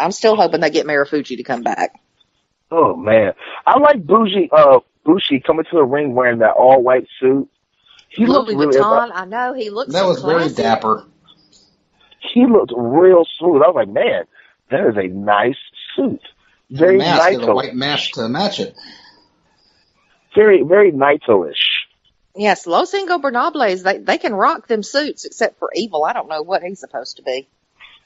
I'm still hoping they get Marufuji to come back. Oh man, I like Bushi coming to the ring wearing that all white suit. He looked Louis really. Vuitton, I know he looks. That so was classy. very dapper. He looked real smooth. I was like, man, that is a nice suit. Very mask, Naito. a white mask to match it. Very, very Naito-ish. Yes, Los Ingobernables, they can rock them suits, except for Evil. I don't know what he's supposed to be.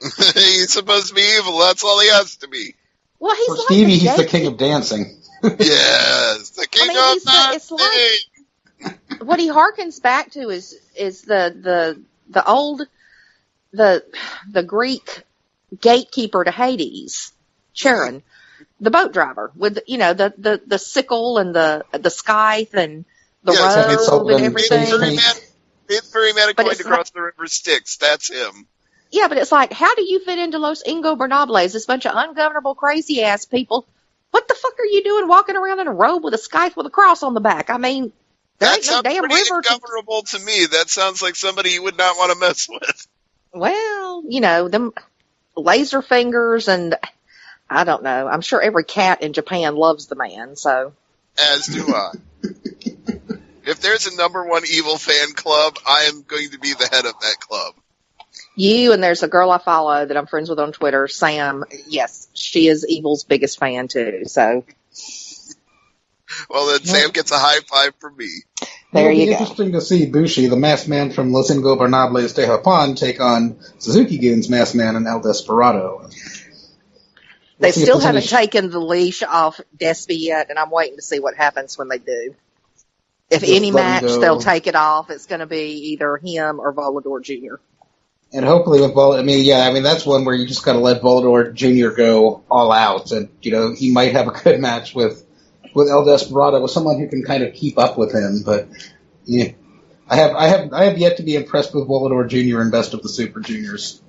He's supposed to be evil. That's all he has to be. Well, he's For like Stevie, he's the king of dancing. Yes, the king of dancing. It's like what he harkens back to is the old the Greek gatekeeper to Hades, Charon, the boat driver with the sickle and the scythe and the robe and everything. It's very man going across the river Styx. That's him. Yeah, but it's like, how do you fit into Los Ingobernables? This bunch of ungovernable, crazy-ass people. What the fuck are you doing walking around in a robe with a scythe with a cross on the back? I mean, there ain't no damn river. Ungovernable to me. That sounds like somebody you would not want to mess with. Well, them laser fingers and I don't know. I'm sure every cat in Japan loves the man, so. As do I. If there's a number one evil fan club, I am going to be the head of that club. You, and there's a girl I follow that I'm friends with on Twitter, Sam. Yes, she is Evil's biggest fan too. So, well, then Sam gets a high five from me. There you go. It'll be interesting to see Bushi, the masked man from Los Ingobernables de Japón, take on Suzuki-gun's masked man and El Desperado. They still haven't taken the leash off Despy yet, and I'm waiting to see what happens when they do. If any match they'll take it off, it's going to be either him or Volador Jr. And hopefully with Volador, that's one where you just got to let Volador Jr. go all out, and he might have a good match with El Desperado, with someone who can kind of keep up with him. But yeah, I have yet to be impressed with Volador Jr. in Best of the Super Juniors.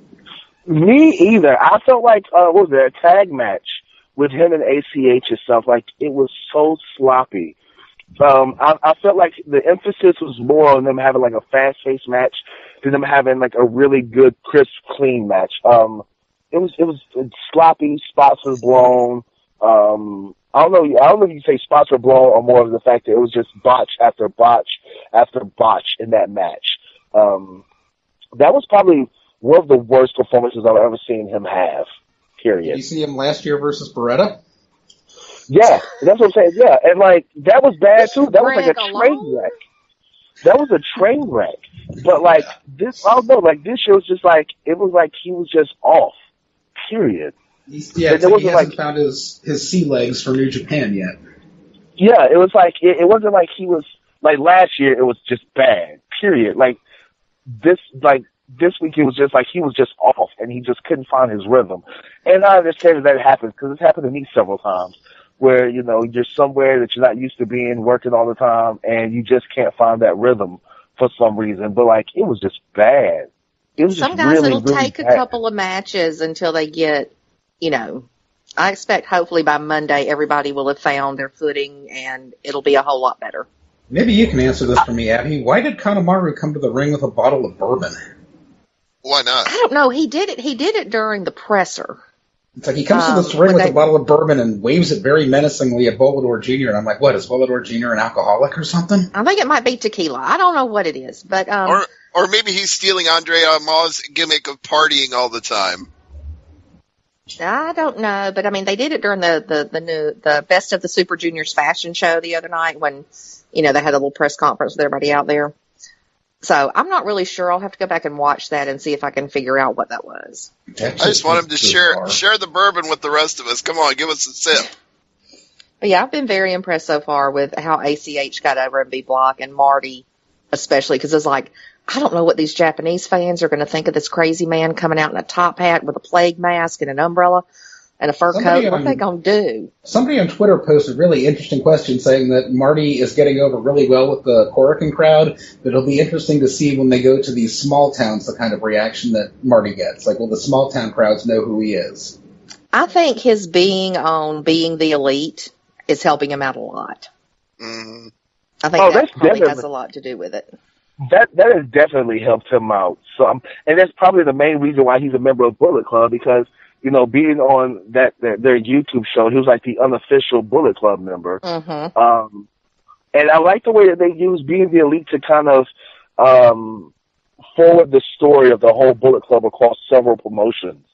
Me either. I felt like what was it, a tag match with him and ACH and stuff. Like it was so sloppy. I felt like the emphasis was more on them having like a fast-paced match than them having like a really good, crisp, clean match. It was sloppy. Spots were blown. I don't know if you say spots were blown or more of the fact that it was just botch after botch after botch in that match. That was probably one of the worst performances I've ever seen him have. Period. Did you see him last year versus Beretta? Yeah, that's what I'm saying. Yeah, and like that was bad too. That was like a train wreck. That was a train wreck. But like this, I don't know. Like this year was just like it was like he was just off. Period. He hasn't found his sea legs for New Japan yet. Yeah, it was like it wasn't like he was like last year. It was just bad. Period. Like this week it was just like he was just off and he just couldn't find his rhythm. And I understand that happens because it's happened to me several times. Where, you're somewhere that you're not used to being, working all the time, and you just can't find that rhythm for some reason. But, like, it was just bad. It was some just guys, really, it'll really take bad. a couple of matches until they get, I expect hopefully by Monday everybody will have found their footing, and it'll be a whole lot better. Maybe you can answer this for me, Abby. Why did Kanemaru come to the ring with a bottle of bourbon? Why not? I don't know. He did it during the presser. It's like he comes to this ring with a bottle of bourbon and waves it very menacingly at Volador Jr., and I'm like, what, is Volador Jr. an alcoholic or something? I think it might be tequila. I don't know what it is, but or maybe he's stealing Andre Amaw's gimmick of partying all the time. I don't know, but I mean, they did it during the Best of the Super Juniors fashion show the other night when, they had a little press conference with everybody out there. So I'm not really sure. I'll have to go back and watch that and see if I can figure out what that was. I just want him to share the bourbon with the rest of us. Come on, give us a sip. But yeah, I've been very impressed so far with how ACH got over in B Block and Marty, especially because it's like, I don't know what these Japanese fans are going to think of this crazy man coming out in a top hat with a plague mask and an umbrella and a fur coat. What are they going to do? Somebody on Twitter posted a really interesting question saying that Marty is getting over really well with the Korakuen crowd, but it'll be interesting to see when they go to these small towns the kind of reaction that Marty gets. Like, will the small town crowds know who he is? I think his being on Being the Elite is helping him out a lot. Mm-hmm. I think that probably has a lot to do with it. That has definitely helped him out. So, and that's probably the main reason why he's a member of Bullet Club, because being on their YouTube show. He was like the unofficial Bullet Club member. Mm-hmm. And I like the way that they use being the elite to kind of forward the story of the whole Bullet Club across several promotions.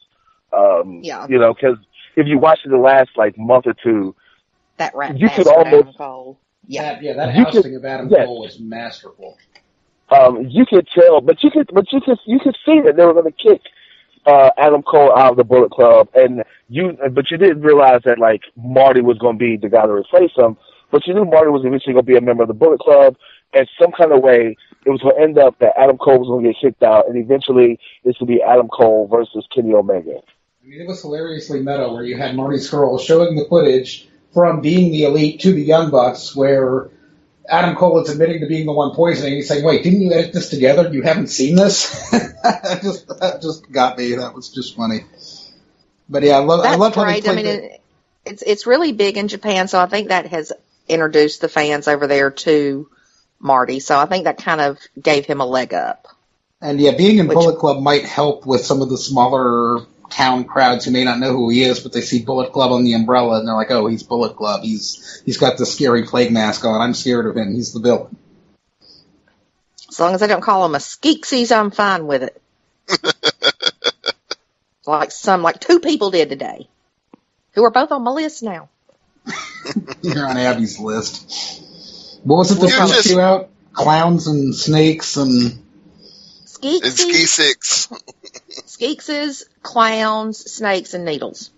Because if you watch it the last month or two, that rat you could bastard almost Adam Cole. That ousting of Adam Cole was masterful. You could tell, but you could see that they were going to kick Adam Cole out of the Bullet Club, but you didn't realize that Marty was going to be the guy to replace him. But you knew Marty was eventually going to be a member of the Bullet Club, and some kind of way it was going to end up that Adam Cole was going to get kicked out, and eventually this would be Adam Cole versus Kenny Omega. I mean, it was hilariously meta where you had Marty Scurll showing the footage from being the elite to the Young Bucks, where Adam Cole is admitting to being the one poisoning. He's saying, "Wait, didn't you edit this together? You haven't seen this?" that just got me. That was just funny. But yeah, I love how they played it's really big in Japan, so I think that has introduced the fans over there to Marty. So I think that kind of gave him a leg up. And yeah, being in Bullet Club might help with some of the smaller town crowds who may not know who he is, but they see Bullet Club on the umbrella and they're like, "Oh, he's Bullet Club. He's got the scary plague mask on. I'm scared of him. He's the villain." As long as I don't call him a Skeeksies, I'm fine with it. like 2 people did today, who are both on my list now. You're on Abby's list. What was it that comes you out? Clowns and snakes and Skeeksies. Skeekses, clowns, snakes, and needles.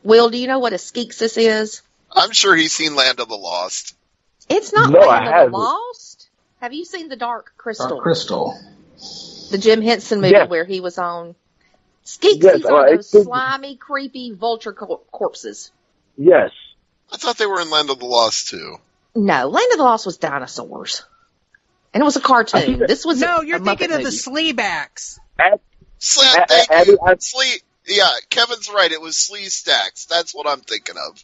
Will, do you know what a Skeeksis is? I'm sure he's seen Land of the Lost. It's not Land of the Lost. Have you seen The Dark Crystal? Dark Crystal. The Jim Henson movie where he was on. Skeeksies are those slimy, creepy vulture corpses. Yes. I thought they were in Land of the Lost, too. No, Land of the Lost was dinosaurs. And it was a cartoon. This was you're thinking of the Sleebacks. Yeah, Kevin's right. It was Slee Stacks. That's what I'm thinking of.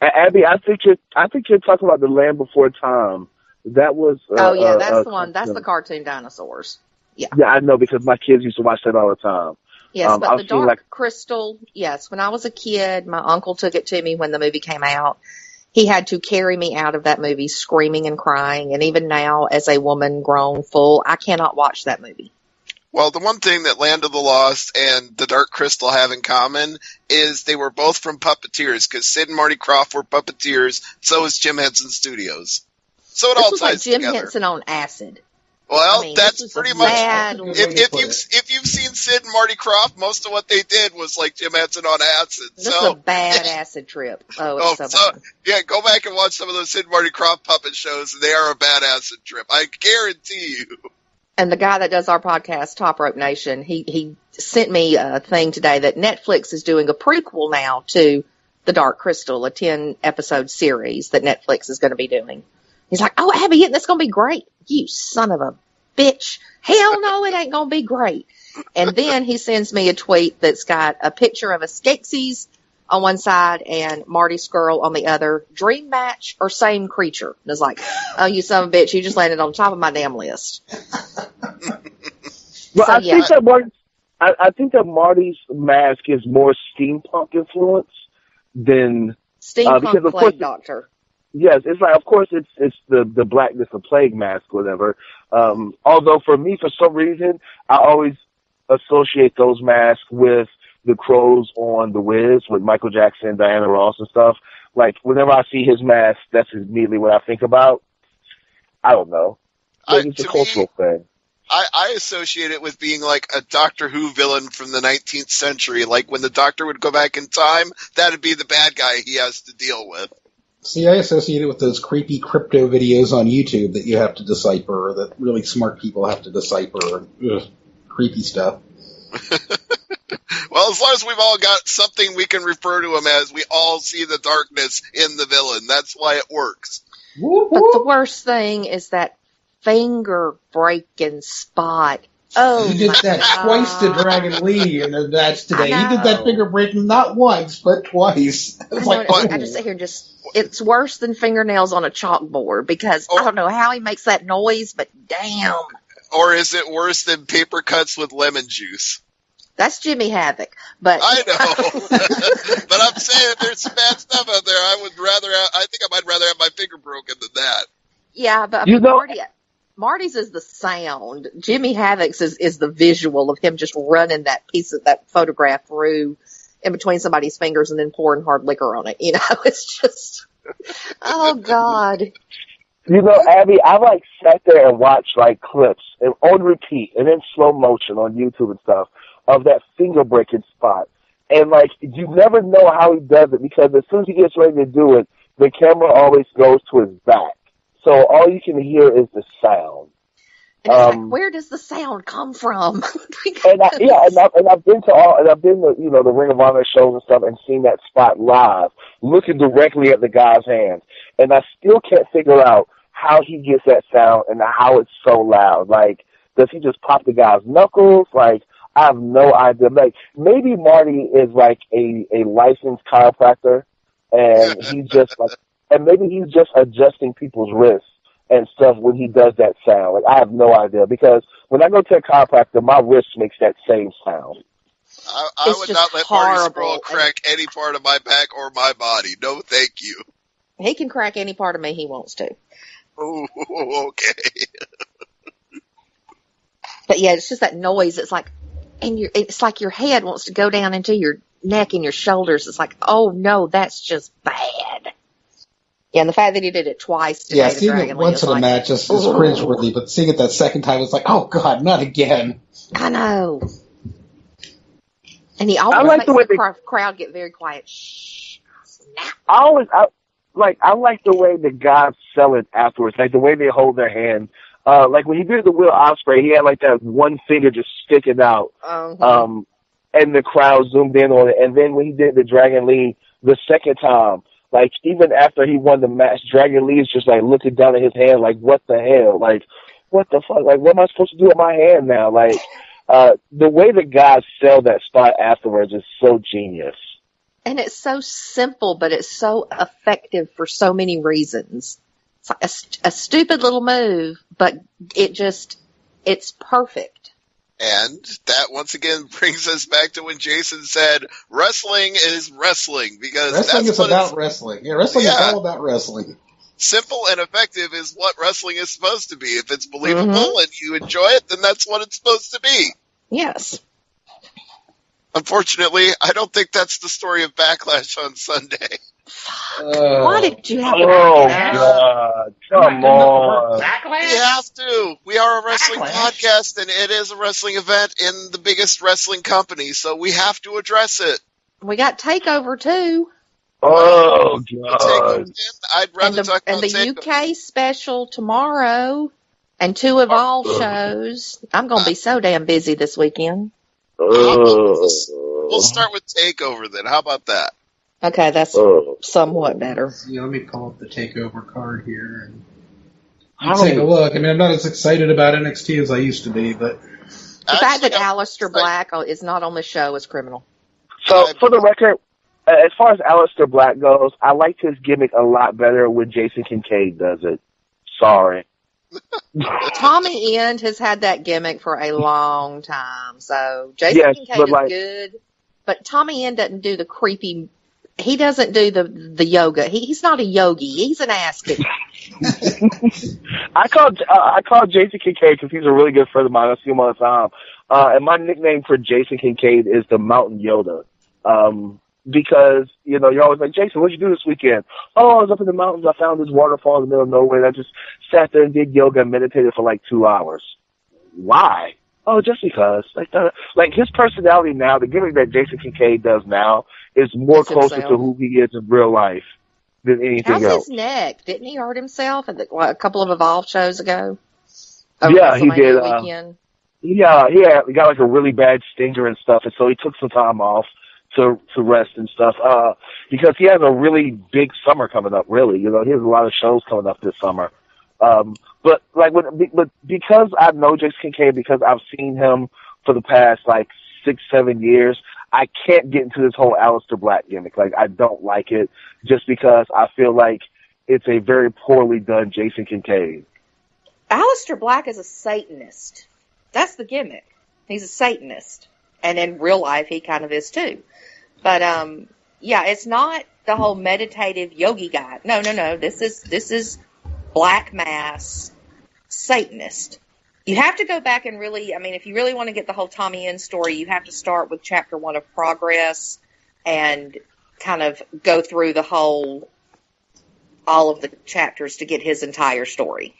Abby, I think you're talking about The Land Before Time. That was. That's the one. That's the cartoon dinosaurs. Yeah. Yeah, I know because my kids used to watch that all the time. Yes, but the Dark Crystal. Yes, when I was a kid, my uncle took it to me when the movie came out. He had to carry me out of that movie screaming and crying. And even now, as a woman grown full, I cannot watch that movie. Well, the one thing that Land of the Lost and The Dark Crystal have in common is they were both from puppeteers, because Sid and Marty Krofft were puppeteers, so is Jim Henson Studios. So it all ties together. Jim Henson on acid. Well, that's pretty much if you've seen Sid and Marty Krofft, most of what they did was like Jim Henson on acid. This is a bad acid trip. So bad. Yeah, go back and watch some of those Sid and Marty Krofft puppet shows, and they are a bad acid trip. I guarantee you. And the guy that does our podcast, Top Rope Nation, he sent me a thing today that Netflix is doing a prequel now to The Dark Crystal, a 10-episode series that Netflix is going to be doing. He's like, "Oh, Abby, that's going to be great." You son of a bitch. Hell no, it ain't going to be great. And then he sends me a tweet that's got a picture of a Skeksis on one side and Marty Scurll on the other. Dream match or same creature? And it's like, "Oh, you son of a bitch, you just landed on top of my damn list." Well, I think that Marty's mask is more steampunk influence than steampunk plague doctor. Yes, it's like, of course, it's the blackness of plague mask, whatever. Although for me, for some reason, I always associate those masks with the crows on The Wiz with Michael Jackson, Diana Ross, and stuff. Like, whenever I see his mask, that's immediately what I think about. I don't know. It's a cultural thing. I associate it with being like a Doctor Who villain from the 19th century. Like, when the Doctor would go back in time, that'd be the bad guy he has to deal with. See, I associate it with those creepy crypto videos on YouTube that you have to decipher, or that really smart people have to decipher. Creepy stuff. Well, as long as we've all got something we can refer to him as, we all see the darkness in the villain. That's why it works. But the worst thing is that finger breaking spot. Oh, he did that twice to Dragon Lee in the match today. He did that finger breaking not once, but twice. I just sit here and it's worse than fingernails on a chalkboard because I don't know how he makes that noise, but damn. Or is it worse than paper cuts with lemon juice? That's Jimmy Havoc. But I know. But I'm saying there's some bad stuff out there. I think I might rather have my finger broken than that. Yeah, but Marty's is the sound. Jimmy Havoc's is the visual of him just running that piece of that photograph through in between somebody's fingers and then pouring hard liquor on it. It's just, oh God. Abby, I sat there and watched clips and on repeat and in slow motion on YouTube and stuff of that finger breaking spot. And you never know how he does it because as soon as he gets ready to do it, the camera always goes to his back. So all you can hear is the sound. And it's where does the sound come from? and I've been to the Ring of Honor shows and stuff and seen that spot live, looking directly at the guy's hands. And I still can't figure out how he gets that sound and how it's so loud. Does he just pop the guy's knuckles? I have no idea. Maybe Marty is a licensed chiropractor, and he's just and maybe he's just adjusting people's wrists and stuff when he does that sound. I have no idea because when I go to a chiropractor, my wrist makes that same sound. I would not let Marty Scurll crack any part of my back or my body. No, thank you. He can crack any part of me he wants to. Oh, okay. But yeah, it's just that noise. It's it's like your head wants to go down into your neck and your shoulders. It's oh no, that's just bad. Yeah, and the fact that he did it twice today. Yeah, seeing it once in a match is cringeworthy, but seeing it that second time, it's oh God, not again. I know. And he always makes the crowd get very quiet. Shh. Snap. I like the way the guys sell it afterwards, the way they hold their hand. When he did the Will Ospreay, he had that one finger just sticking out. Uh-huh. And the crowd zoomed in on it. And then when he did the Dragon Lee the second time, even after he won the match, Dragon Lee is just looking down at his hand what the hell? What the fuck? What am I supposed to do with my hand now? The way the guys sell that spot afterwards is so genius. And it's so simple, but it's so effective for so many reasons. It's a stupid little move, but it's perfect. And that once again brings us back to when Jason said, wrestling is wrestling. Because wrestling is about wrestling. Yeah, wrestling is all about wrestling. Simple and effective is what wrestling is supposed to be. If it's believable and you enjoy it, then that's what it's supposed to be. Yes. Unfortunately, I don't think that's the story of Backlash on Sunday. Why did you have to God, come on. We have to. We are a wrestling podcast, and it is a wrestling event in the biggest wrestling company, so we have to address it. We got TakeOver, too. Oh, God. I'd rather talk about the UK special tomorrow, and 2 Evolve shows. I'm going to be so damn busy this weekend. We'll start with TakeOver then. How about that? Okay, that's somewhat better. Yeah, let me pull up the TakeOver card here and take a look. I'm not as excited about NXT as I used to be, but the fact that Aleister Black is not on the show is criminal. So, for the record, as far as Aleister Black goes, I like his gimmick a lot better when Jason Kincaid does it. Sorry. Tommy End has had that gimmick for a long time, so Jason Kincaid is good, but Tommy End doesn't do the creepy. He doesn't do the yoga. He's not a yogi. He's an ass kicker. I call Jason Kincaid because he's a really good friend of mine. I see him all the time. And my nickname for Jason Kincaid is the Mountain Yoda. Because, you're always like, Jason, what'd you do this weekend? Oh, I was up in the mountains. I found this waterfall in the middle of nowhere. And I just sat there and did yoga and meditated for 2 hours. Why? Oh, just because. His personality now, the gimmick that Jason Kincaid does now, is more closer to who he is in real life than anything else. How's his neck? Didn't he hurt himself at a couple of Evolve shows ago? Yeah, he did. He got a really bad stinger and stuff, and so he took some time off to rest and stuff. Because he has a really big summer coming up. Really, he has a lot of shows coming up this summer. But because I know Jason Kincaid, because I've seen him for the past 6-7 years, I can't get into this whole Aleister Black gimmick. I don't like it just because I feel like it's a very poorly done Jason Kincaid. Aleister Black is a Satanist. That's the gimmick. He's a Satanist. And in real life, he kind of is too. But, yeah, it's not the whole meditative yogi guy. No. This is Black Mass Satanist. You have to go back and really, I mean, if you really want to get the whole Tommy End story, you have to start with chapter 1 of Progress and kind of go through all of the chapters to get his entire story.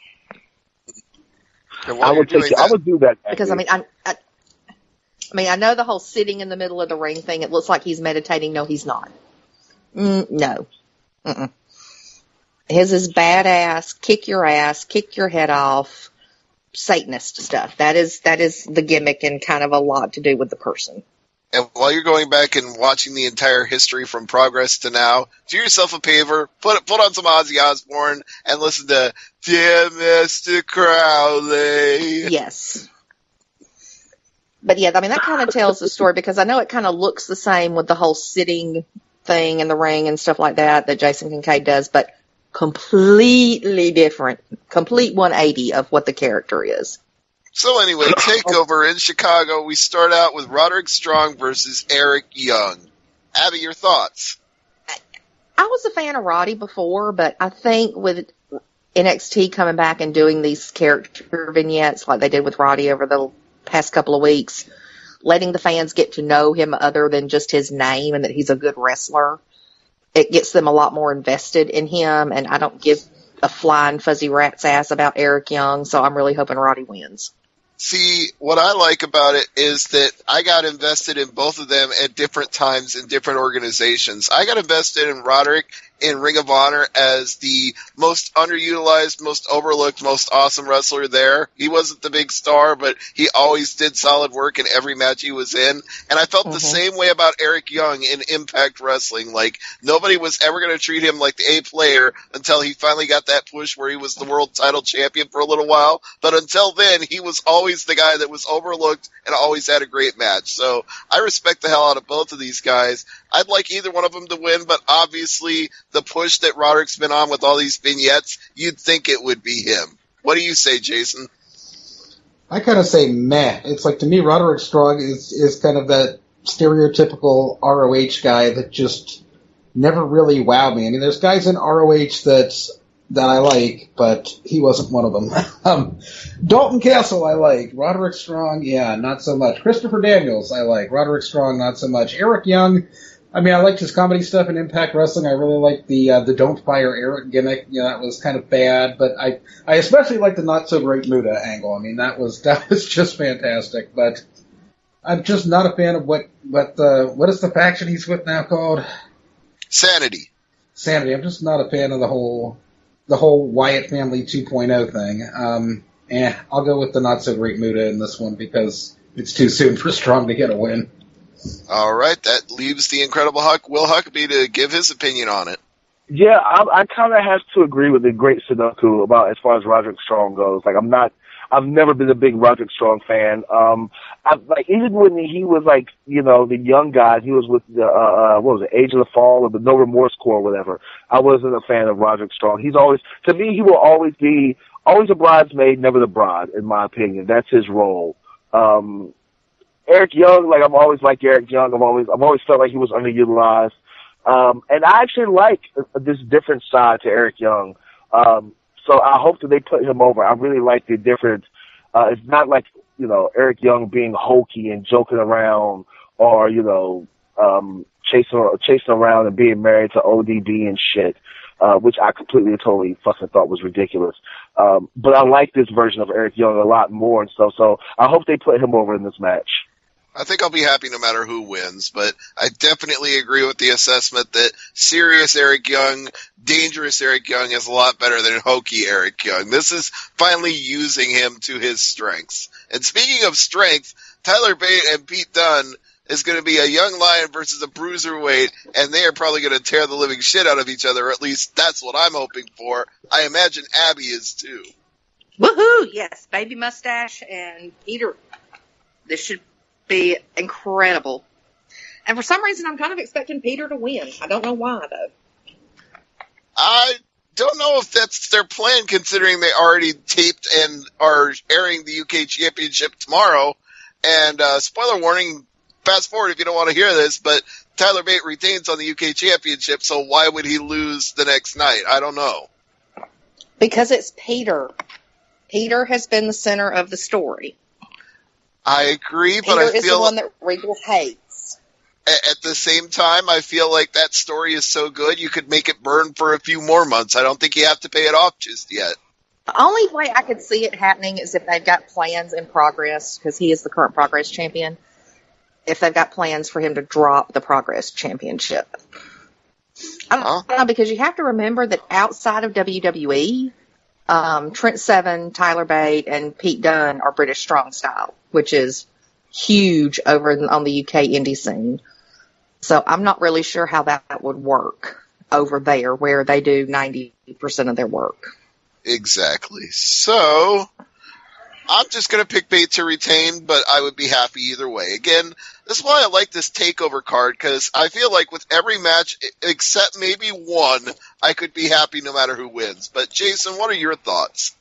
I would do that. Because, I mean, I know the whole sitting in the middle of the ring thing. It looks like he's meditating. No, he's not. No. Mm-mm. His is badass, kick your ass, kick your head off, Satanist stuff. That is the gimmick and kind of a lot to do with the person. And while you're going back and watching the entire history from Progress to now, do yourself a favor, put on some Ozzy Osbourne and listen to Dear Mr. Crowley. Yes. But yeah, I mean, that kind of tells the story because I know it kind of looks the same with the whole sitting thing in the ring and stuff like that Jason Kincaid does, but completely different, complete 180 of what the character is. So anyway, TakeOver in Chicago, we start out with Roderick Strong versus Eric Young. Abby, your thoughts? I was a fan of Roddy before, but I think with NXT coming back and doing these character vignettes like they did with Roddy over the past couple of weeks, letting the fans get to know him other than just his name and that he's a good wrestler, it gets them a lot more invested in him, and I don't give a flying fuzzy rat's ass about Eric Young, so I'm really hoping Roddy wins. See, what I like about it is that I got invested in both of them at different times in different organizations. I got invested in Roderick in Ring of Honor as the most underutilized, most overlooked, most awesome wrestler there. He wasn't the big star, but he always did solid work in every match he was in. And I felt the same way about Eric Young in Impact Wrestling. Like, nobody was ever going to treat him like the A player until he finally got that push where he was the world title champion for a little while. But until then, he was always the guy that was overlooked and always had a great match. So I respect the hell out of both of these guys. I'd like either one of them to win, but obviously the push that Roderick's been on with all these vignettes, you'd think it would be him. What do you say, Jason? I kind of say meh. It's like, to me, Roderick Strong is kind of that stereotypical ROH guy that just never really wowed me. I mean, there's guys in ROH that I like, but he wasn't one of them. Dalton Castle I like. Roderick Strong, yeah, not so much. Christopher Daniels I like. Roderick Strong, not so much. Eric Young, I mean, I liked his comedy stuff in Impact Wrestling. I really liked the Don't Fire Eric gimmick. You know, that was kind of bad, but I especially liked the Not So Great Muda angle. I mean, that was just fantastic. But I'm just not a fan of what is the faction he's with now called? Sanity. I'm just not a fan of the whole Wyatt Family 2.0 thing. I'll go with the Not So Great Muda in this one because it's too soon for Strong to get a win. All right, that leaves the Incredible Hulk, Will Huckabee, to give his opinion on it. Yeah, I kind of have to agree with the great Sudoku about as far as Roderick Strong goes. Like, I've never been a big Roderick Strong fan. Like, even when he was like, you know, the young guy, he was with the, what was it, Age of the Fall or the No Remorse Corps or whatever. I wasn't a fan of Roderick Strong. He's always, to me, he will always be a bridesmaid, never the bride, in my opinion. That's his role. Eric Young, like, I've always liked Eric Young. I've always felt like he was underutilized. And I actually like this different side to Eric Young. So I hope that they put him over. I really like the different, it's not like, you know, Eric Young being hokey and joking around or, you know, chasing around and being married to ODB and shit, which I completely and totally fucking thought was ridiculous. But I like this version of Eric Young a lot more and stuff. So I hope they put him over in this match. I think I'll be happy no matter who wins, but I definitely agree with the assessment that serious Eric Young, dangerous Eric Young is a lot better than hokey Eric Young. This is finally using him to his strengths. And speaking of strength, Tyler Bate and Pete Dunne is going to be a young lion versus a bruiserweight, and they are probably going to tear the living shit out of each other, or at least that's what I'm hoping for. I imagine Abby is too. Woohoo! Yes, baby mustache and Peter. This should be incredible. And for some reason, I'm kind of expecting Peter to win. I don't know why, though. I don't know if that's their plan, considering they already taped and are airing the UK Championship tomorrow. And spoiler warning, fast forward if you don't want to hear this, but Tyler Bate retains on the UK Championship, so why would he lose the next night? I don't know. Because it's Peter. Peter has been the center of the story. I agree, but Peter I is feel the one that Regal hates. at the same time, I feel like that story is so good you could make it burn for a few more months. I don't think you have to pay it off just yet. The only way I could see it happening is if they've got plans in progress, because he is the current Progress champion, if they've got plans for him to drop the Progress championship. I don't know, because you have to remember that outside of WWE, Trent Seven, Tyler Bate, and Pete Dunne are British Strong Style, which is huge over on the UK indie scene. So I'm not really sure how that would work over there, where they do 90% of their work. Exactly. So, I'm just going to pick Bate to retain, but I would be happy either way. Again, this is why I like this TakeOver card, because I feel like with every match, except maybe one, I could be happy no matter who wins. But, Jason, what are your thoughts?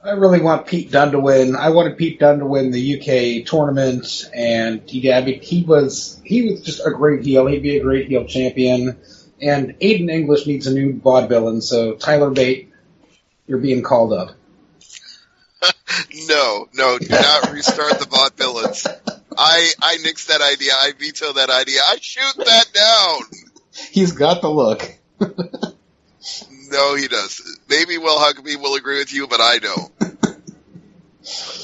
I really want Pete Dunne to win. I wanted Pete Dunne to win the UK tournament, and he was just a great heel. He'd be a great heel champion. And Aiden English needs a new vaudevillain, so Tyler Bate, you're being called up. No, do not restart the vaudevillains. I nixed that idea. I veto that idea. I shoot that down. He's got the look. No, he doesn't. Maybe Will Huckabee will agree with you, but I don't.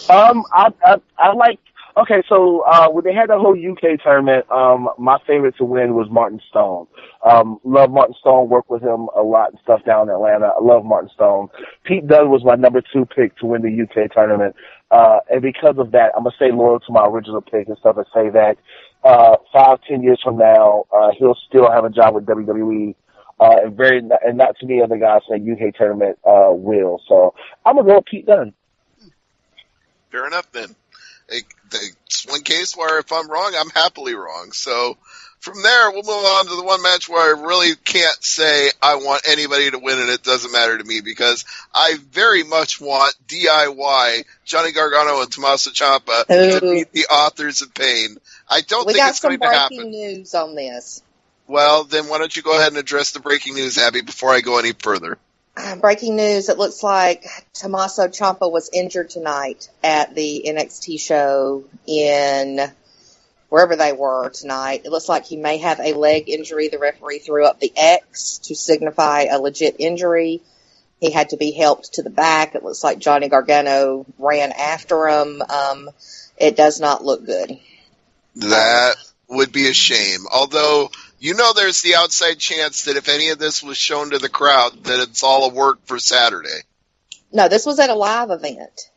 I like. Okay, so when they had the whole UK tournament, my favorite to win was Martin Stone. Love Martin Stone. Worked with him a lot and stuff down in Atlanta. I love Martin Stone. Pete Dunne was my number 2 pick to win the UK tournament, and because of that, I'm gonna stay loyal to my original pick and stuff and say that 5-10 years from now, he'll still have a job with WWE. And not too many other guys in the UK tournament will. So I'm gonna go with Pete Dunne. Fair enough then. It's one case where if I'm wrong, I'm happily wrong. So from there, we'll move on to the one match where I really can't say I want anybody to win and it doesn't matter to me, because I very much want DIY, Johnny Gargano and Tommaso Ciampa, to beat the Authors of Pain. I don't think it's going to happen. We got some breaking news on this. Well, then why don't you go ahead and address the breaking news, Abby, before I go any further? Breaking news, it looks like Tommaso Ciampa was injured tonight at the NXT show in wherever they were tonight. It looks like he may have a leg injury. The referee threw up the X to signify a legit injury. He had to be helped to the back. It looks like Johnny Gargano ran after him. It does not look good. That would be a shame. Although, there's the outside chance that if any of this was shown to the crowd, that it's all a work for Saturday. No, this was at a live event.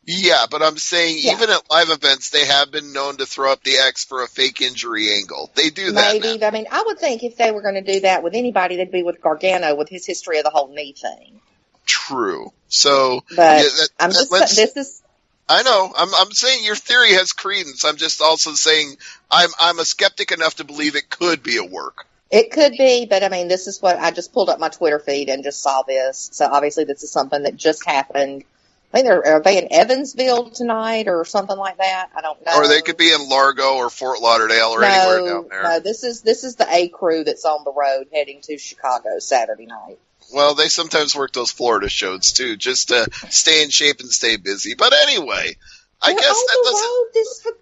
Yeah, but I'm saying even at live events, they have been known to throw up the X for a fake injury angle. They do that. Maybe. I mean, I would think if they were going to do that with anybody, they'd be with Gargano with his history of the whole knee thing. True. So, but this is. I know. I'm saying your theory has credence. I'm just also saying I'm a skeptic enough to believe it could be a work. It could be, but I mean, this is what I just pulled up my Twitter feed and just saw this. So obviously, this is something that just happened. I think are they in Evansville tonight or something like that? I don't know. Or they could be in Largo or Fort Lauderdale or anywhere down there. No, this is the A crew that's on the road heading to Chicago Saturday night. Well, they sometimes work those Florida shows too, just to stay in shape and stay busy. But anyway, I guess that doesn't.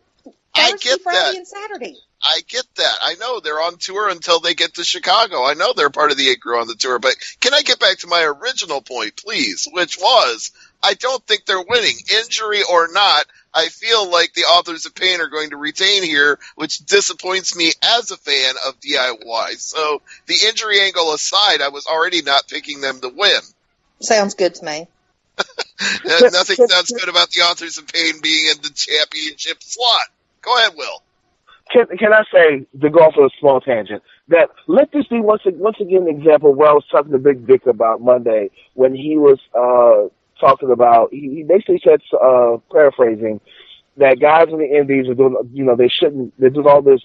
I get Friday that. And Saturday. I get that. I know they're on tour until they get to Chicago. I know they're part of the A crew on the tour. But can I get back to my original point, please? Which was, I don't think they're winning, injury or not. I feel like the Authors of Pain are going to retain here, which disappoints me as a fan of DIY. So the injury angle aside, I was already not picking them to win. Sounds good to me. Nothing sounds good about the Authors of Pain being in the championship slot. Go ahead, Will. Can I say, to go off on a small tangent, that let this be once again an example where I was talking to Big Vic about Monday when he was talking about, he basically said, paraphrasing, that guys in the indies are doing, they're doing all this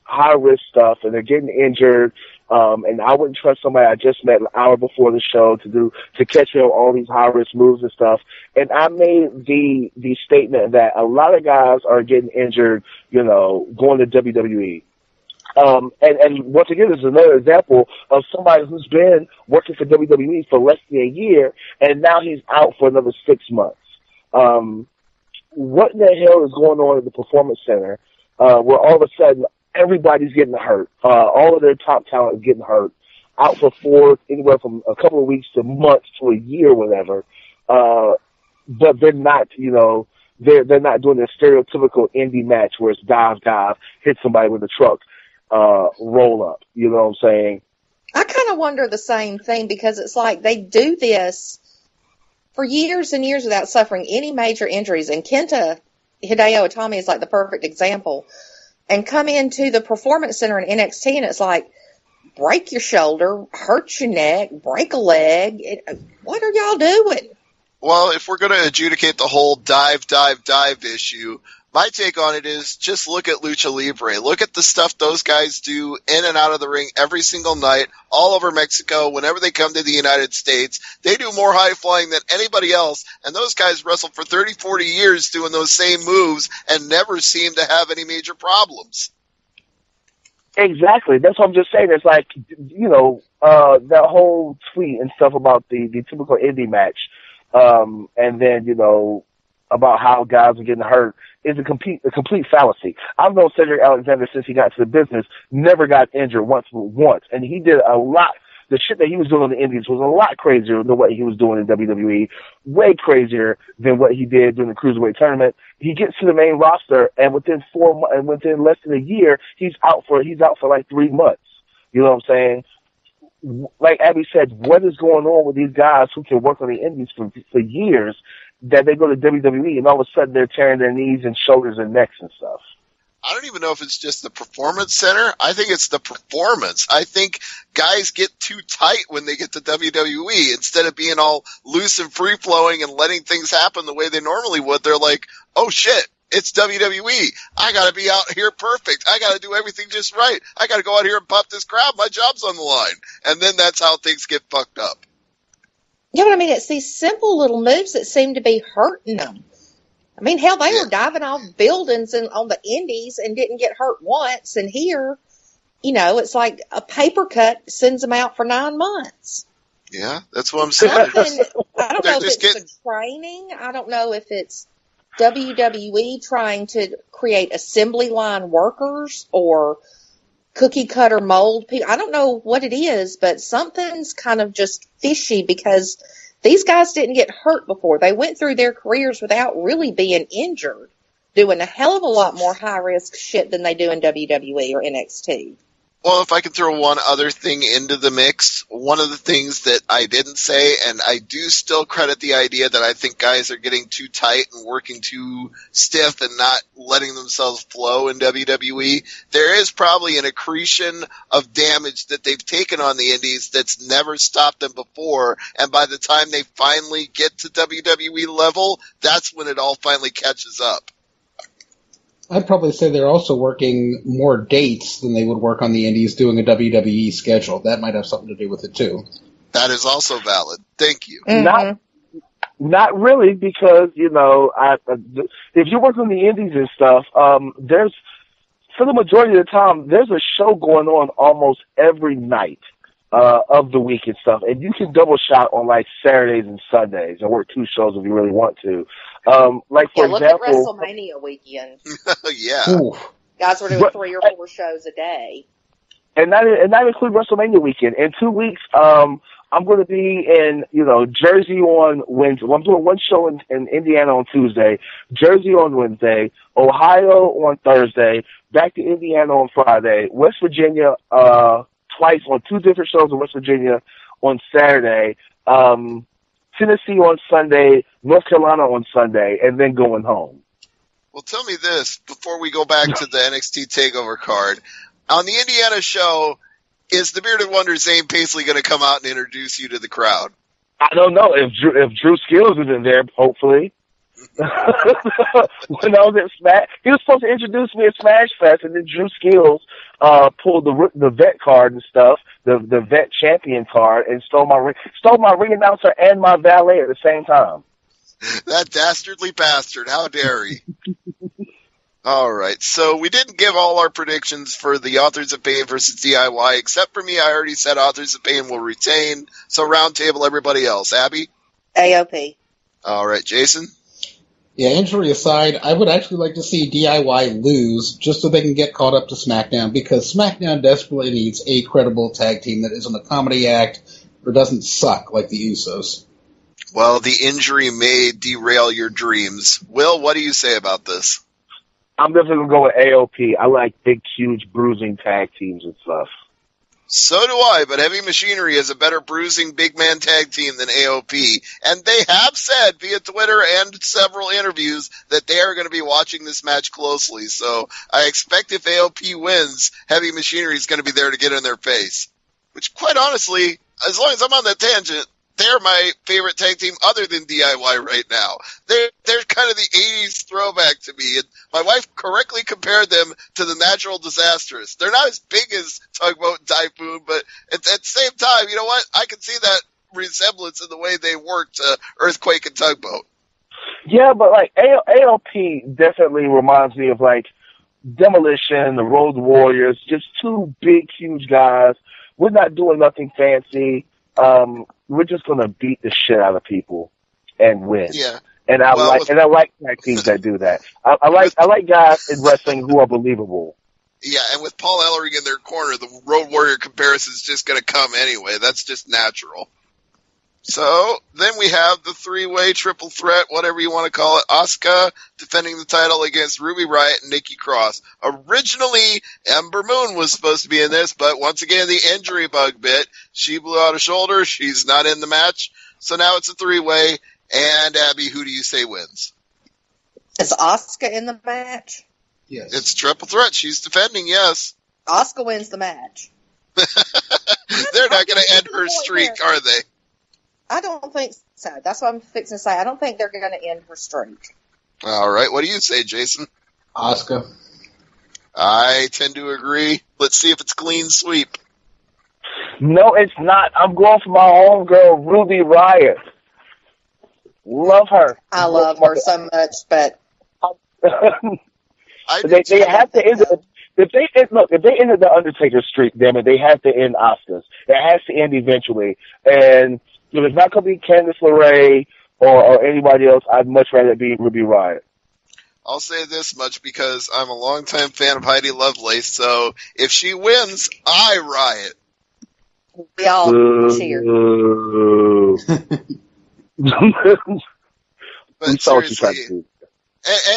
high risk stuff and they're getting injured And I wouldn't trust somebody I just met an hour before the show to catch me on all these high risk moves and stuff. And I made the statement that a lot of guys are getting injured, going to WWE. And once again, this is another example of somebody who's been working for WWE for less than a year, and now he's out for another 6 months. What in the hell is going on at the Performance Center, where all of a sudden everybody's getting hurt? All of their top talent is getting hurt, out for anywhere from a couple of weeks to months to a year, whatever. But they're not, they're not doing a stereotypical indie match where it's dive, hit somebody with a truck. Roll up, you know what I'm saying? I kind of wonder the same thing, because it's like they do this for years and years without suffering any major injuries. And Kenta Hideo Itami is like the perfect example. And come into the Performance Center in NXT, and it's like, break your shoulder, hurt your neck, break a leg. What are y'all doing? Well, if we're going to adjudicate the whole dive issue, my take on it is just look at Lucha Libre. Look at the stuff those guys do in and out of the ring every single night, all over Mexico. Whenever they come to the United States, they do more high flying than anybody else. And those guys wrestle for 30, 40 years doing those same moves and never seem to have any major problems. Exactly. That's what I'm just saying. It's like, that whole tweet and stuff about the typical indie match, and then, about how guys are getting hurt, is a complete fallacy. I've known Cedric Alexander since he got to the business, never got injured once, and he did a lot. The shit that he was doing on the Indies was a lot crazier than what he was doing in WWE, way crazier than what he did during the Cruiserweight tournament. He gets to the main roster, and within less than a year, he's out for like 3 months. You know what I'm saying? Like Abby said, what is going on with these guys who can work on the Indies for years, that they go to WWE and all of a sudden they're tearing their knees and shoulders and necks and stuff? I don't even know if it's just the Performance Center. I think it's the performance. I think guys get too tight when they get to WWE. Instead of being all loose and free-flowing and letting things happen the way they normally would, they're like, oh shit, it's WWE. I gotta be out here perfect. I gotta do everything just right. I gotta go out here and pop this crowd. My job's on the line. And then that's how things get fucked up. Yeah, but I mean, it's these simple little moves that seem to be hurting them. I mean, hell, they were diving off buildings on the Indies and didn't get hurt once. And here, it's like a paper cut sends them out for 9 months. Yeah, that's what I'm saying. I don't know if it's the training. I don't know if it's WWE trying to create assembly line workers or cookie cutter mold people. I don't know what it is, but something's kind of just fishy, because these guys didn't get hurt before. They went through their careers without really being injured, doing a hell of a lot more high-risk shit than they do in WWE or NXT. Well, if I can throw one other thing into the mix, one of the things that I didn't say, and I do still credit the idea that I think guys are getting too tight and working too stiff and not letting themselves flow in WWE, there is probably an accretion of damage that they've taken on the Indies that's never stopped them before, and by the time they finally get to WWE level, that's when it all finally catches up. I'd probably say they're also working more dates than they would work on the Indies doing a WWE schedule. That might have something to do with it, too. That is also valid. Thank you. Mm-hmm. Not really, because, if you work on the Indies and stuff, there's, for the majority of the time, there's a show going on almost every night of the week and stuff. And you can double shot on, like, Saturdays and Sundays and work 2 shows if you really want to. Like, for look example, at WrestleMania weekend. Yeah. Oof. Guys were doing 3 or 4 shows a day. And that includes WrestleMania weekend. In 2 weeks, I'm going to be in, Jersey on Wednesday. Well, I'm doing one show in Indiana on Tuesday, Jersey on Wednesday, Ohio on Thursday, back to Indiana on Friday, West Virginia, twice on 2 different shows in West Virginia on Saturday, Tennessee on Sunday, North Carolina on Sunday, and then going home. Well, tell me this before we go back to the NXT TakeOver card. On the Indiana show, is the Bearded Wonder Zane Paisley going to come out and introduce you to the crowd? I don't know. If Drew Skills is in there, hopefully. when I was at Smash, he was supposed to introduce me at Smash Fest, and then Drew Skills pulled the vet card and stuff, the vet champion card, and stole my ring announcer and my valet at the same time. That dastardly bastard! How dare he? All right, so we didn't give all our predictions for the Authors of Pain versus DIY, except for me. I already said Authors of Pain will retain. So round table, everybody else. Abby? AOP. All right, Jason? Yeah, injury aside, I would actually like to see DIY lose just so they can get caught up to SmackDown, because SmackDown desperately needs a credible tag team that isn't a comedy act or doesn't suck like the Usos. Well, the injury may derail your dreams. Will, what do you say about this? I'm definitely going to go with AOP. I like big, huge, bruising tag teams and stuff. So do I, but Heavy Machinery is a better bruising big man tag team than AOP. And they have said via Twitter and several interviews that they are going to be watching this match closely. So I expect if AOP wins, Heavy Machinery is going to be there to get in their face. Which, quite honestly, as long as I'm on that tangent, they're my favorite tag team other than DIY right now. They're kind of the 80s throwback to me. And my wife correctly compared them to the Natural Disasters. They're not as big as Tugboat and Typhoon, but at the same time, you know what? I can see that resemblance in the way they work to Earthquake and Tugboat. Yeah, but like AOP definitely reminds me of like Demolition, the Road Warriors, just two big, huge guys. We're not doing nothing fancy. We're just gonna beat the shit out of people and win. Yeah. And I like tag teams that do that. I like guys in wrestling who are believable. Yeah, and with Paul Ellering in their corner, the Road Warrior comparison is just going to come anyway. That's just natural. So then we have the three-way triple threat, whatever you want to call it. Asuka defending the title against Ruby Riott and Nikki Cross. Originally, Ember Moon was supposed to be in this, but once again, the injury bug bit. She blew out a shoulder. She's not in the match. So now it's a three-way. And Abby, who do you say wins? Is Asuka in the match? Yes. It's triple threat. She's defending, yes. Asuka wins the match. They're not going to end her streak, are they? I don't think so. That's what I'm fixing to say. I don't think they're going to end her streak. All right. What do you say, Jason? Asuka. I tend to agree. Let's see if it's clean sweep. No, it's not. I'm going for my homegirl, Ruby Riott. Love her. I love her so much, but they have to end it. If they ended the Undertaker streak, damn it, they have to end Asuka's. It has to end eventually. And if it's not going to be Candice LeRae or anybody else, I'd much rather it be Ruby Riott. I'll say this much because I'm a longtime fan of Heidi Lovelace, so if she wins, I riot. we all cheer. But seriously,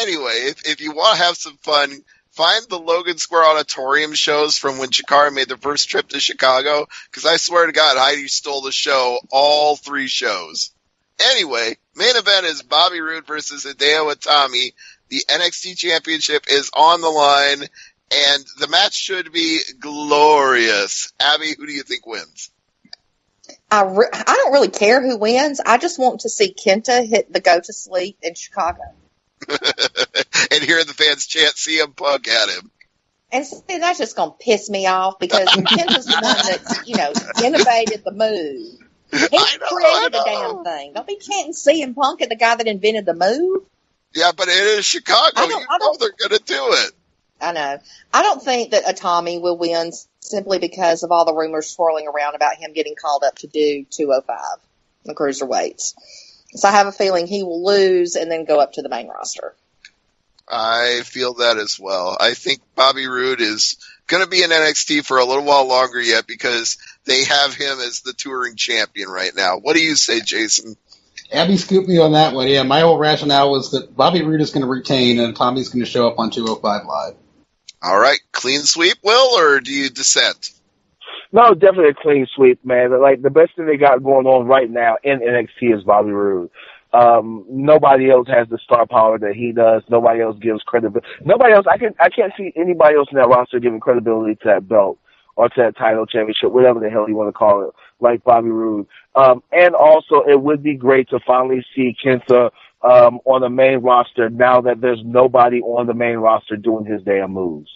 anyway, if you want to have some fun, find the Logan Square Auditorium shows from when Chikara made the first trip to Chicago, because I swear to God, Heidi stole the show all three shows. Anyway, main event is Bobby Roode versus Hideo Itami. The NXT Championship is on the line, and the match should be glorious. Abby, who do you think wins? I don't really care who wins. I just want to see Kenta hit the go to sleep in Chicago. And hear the fans chant CM Punk at him. And see, that's just going to piss me off because Kenta's the one that, innovated the move. He created the damn thing. Don't be chanting CM Punk at the guy that invented the move. Yeah, but it is Chicago. You know they're going to do it. I know. I don't think that Itami will win simply because of all the rumors swirling around about him getting called up to do 205, the cruiserweights. So I have a feeling he will lose and then go up to the main roster. I feel that as well. I think Bobby Roode is going to be in NXT for a little while longer yet because they have him as the touring champion right now. What do you say, Jason? Abby scooped me on that one. Yeah, my whole rationale was that Bobby Roode is going to retain and Tommy's going to show up on 205 Live. All right. Clean sweep, Will, or do you dissent? No, definitely a clean sweep, man. Like, the best thing they got going on right now in NXT is Bobby Roode. Nobody else has the star power that he does. Nobody else gives credibility. Nobody else, I can't see anybody else in that roster giving credibility to that belt or to that title championship, whatever the hell you want to call it, like Bobby Roode. And also, it would be great to finally see Kenta on the main roster now that there's nobody on the main roster doing his damn moves.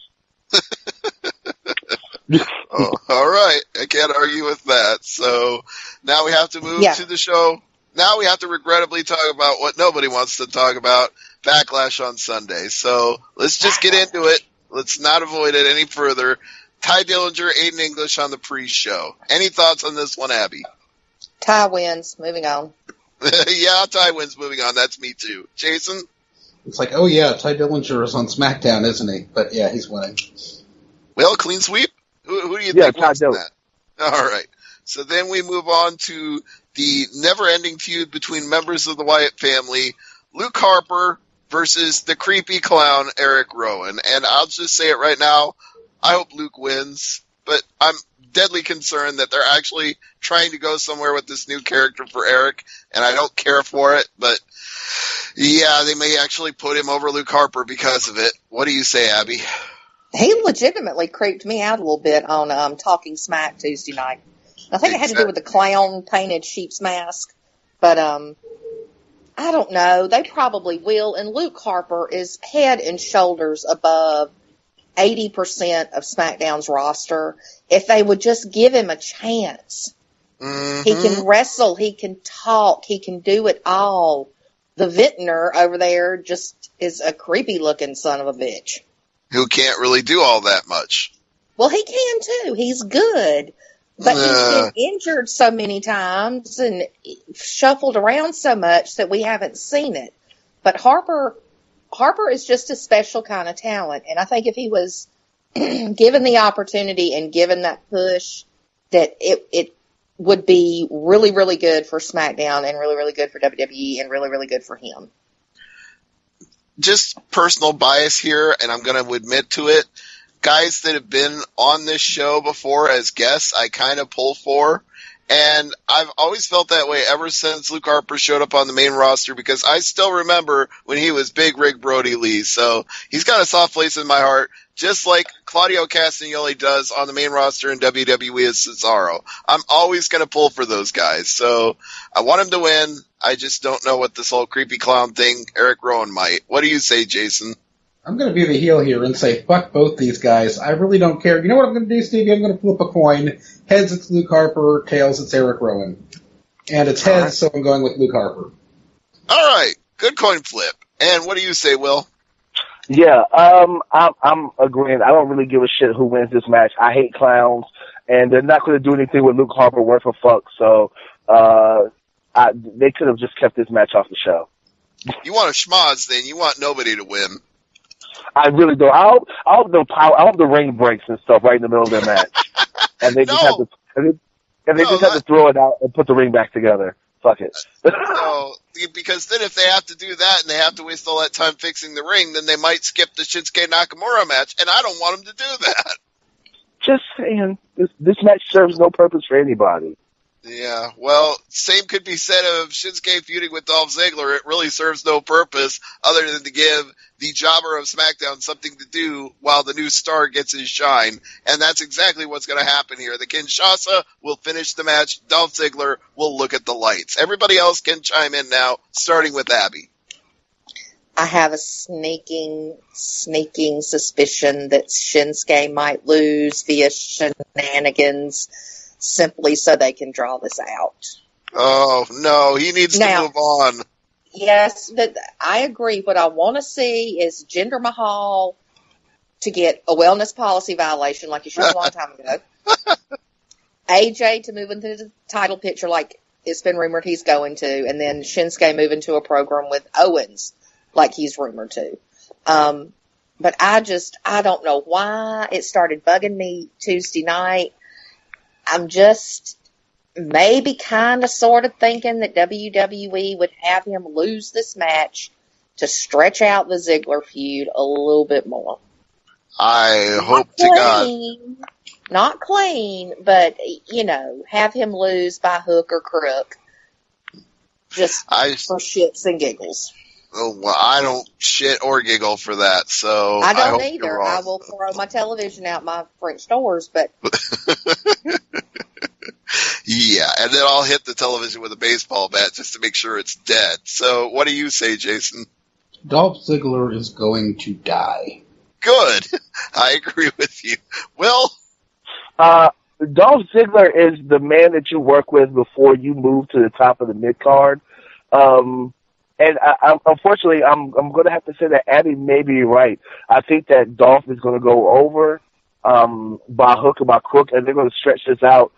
Oh, all right. I can't argue with that. So now we have to move to the show. Now we have to regrettably talk about what nobody wants to talk about, Backlash on Sunday. So let's just get into it. Let's not avoid it any further. Ty Dillinger, Aiden English on the pre-show. Any thoughts on this one, Abby? Ty wins. Moving on. Yeah, Ty wins. Moving on. That's me too. Jason? It's like, oh yeah, Ty Dillinger is on SmackDown, isn't he? But yeah, he's winning. Well, clean sweep? Who do you think wins that? All right. So then we move on to the never-ending feud between members of the Wyatt family, Luke Harper versus the creepy clown Eric Rowan. And I'll just say it right now, I hope Luke wins, but I'm deadly concerned that they're actually trying to go somewhere with this new character for Eric, and I don't care for it, but yeah, they may actually put him over Luke Harper because of it. What do you say, Abby? He legitimately creeped me out a little bit on Talking Smack Tuesday night. I think it had to do with the clown painted sheep's mask, but I don't know. They probably will, and Luke Harper is head and shoulders above 80% of SmackDown's roster. If they would just give him a chance. Mm-hmm. He can wrestle, he can talk, he can do it all. The vintner over there just is a creepy looking son of a bitch. Who can't really do all that much. Well, he can too. He's good. But he's been injured so many times and shuffled around so much that we haven't seen it. But Harper is just a special kind of talent. And I think if he was given the opportunity and given that push, that it would be really, really good for SmackDown and really, really good for WWE and really, really good for him. Just personal bias here, and I'm going to admit to it. Guys that have been on this show before as guests, I kind of pull for. And I've always felt that way ever since Luke Harper showed up on the main roster, because I still remember when he was Big Rig Brody Lee. So he's got a soft place in my heart, just like Claudio Castagnoli does on the main roster in WWE as Cesaro. I'm always going to pull for those guys. So I want him to win. I just don't know what this whole creepy clown thing, Eric Rowan might. What do you say, Jason? I'm going to be the heel here and say, fuck both these guys. I really don't care. You know what I'm going to do, Stevie? I'm going to flip a coin. Heads, it's Luke Harper. Tails, it's Eric Rowan. And it's heads, so I'm going with Luke Harper. All right. Good coin flip. And what do you say, Will? Yeah, I'm agreeing. I don't really give a shit who wins this match. I hate clowns, and they're not going to do anything with Luke Harper worth a fuck, so they could have just kept this match off the show. You want a schmoz, then. You want nobody to win. I really do. I hope the ring breaks and stuff right in the middle of their match, and they just have to throw it out and put the ring back together. Fuck it. No, because then if they have to do that and they have to waste all that time fixing the ring, then they might skip the Shinsuke Nakamura match, and I don't want them to do that. Just saying, this match serves no purpose for anybody. Yeah, well, same could be said of Shinsuke feuding with Dolph Ziggler. It really serves no purpose other than to give the jobber of SmackDown something to do while the new star gets his shine. And that's exactly what's going to happen here. The Kinshasa will finish the match. Dolph Ziggler will look at the lights. Everybody else can chime in now, starting with Abby. I have a sneaking suspicion that Shinsuke might lose via shenanigans, simply so they can draw this out. Oh, no, he needs to move on. Yes, I agree. What I want to see is Jinder Mahal to get a wellness policy violation like he should have a long time ago. AJ to move into the title picture like it's been rumored he's going to, and then Shinsuke move into a program with Owens like he's rumored to. But I don't know why it started bugging me Tuesday night. I'm just maybe kind of sort of thinking that WWE would have him lose this match to stretch out the Ziggler feud a little bit more. I hope to God. Not clean, but, have him lose by hook or crook just for shits and giggles. Oh, well, I don't shit or giggle for that, so I don't hope either. I will throw my television out my French doors, but... Yeah, and then I'll hit the television with a baseball bat just to make sure it's dead. So what do you say, Jason? Dolph Ziggler is going to die. Good. I agree with you. Will? Dolph Ziggler is the man that you work with before you move to the top of the mid card. And unfortunately, I'm going to have to say that Abby may be right. I think that Dolph is going to go over by hook or by crook, and they're going to stretch this out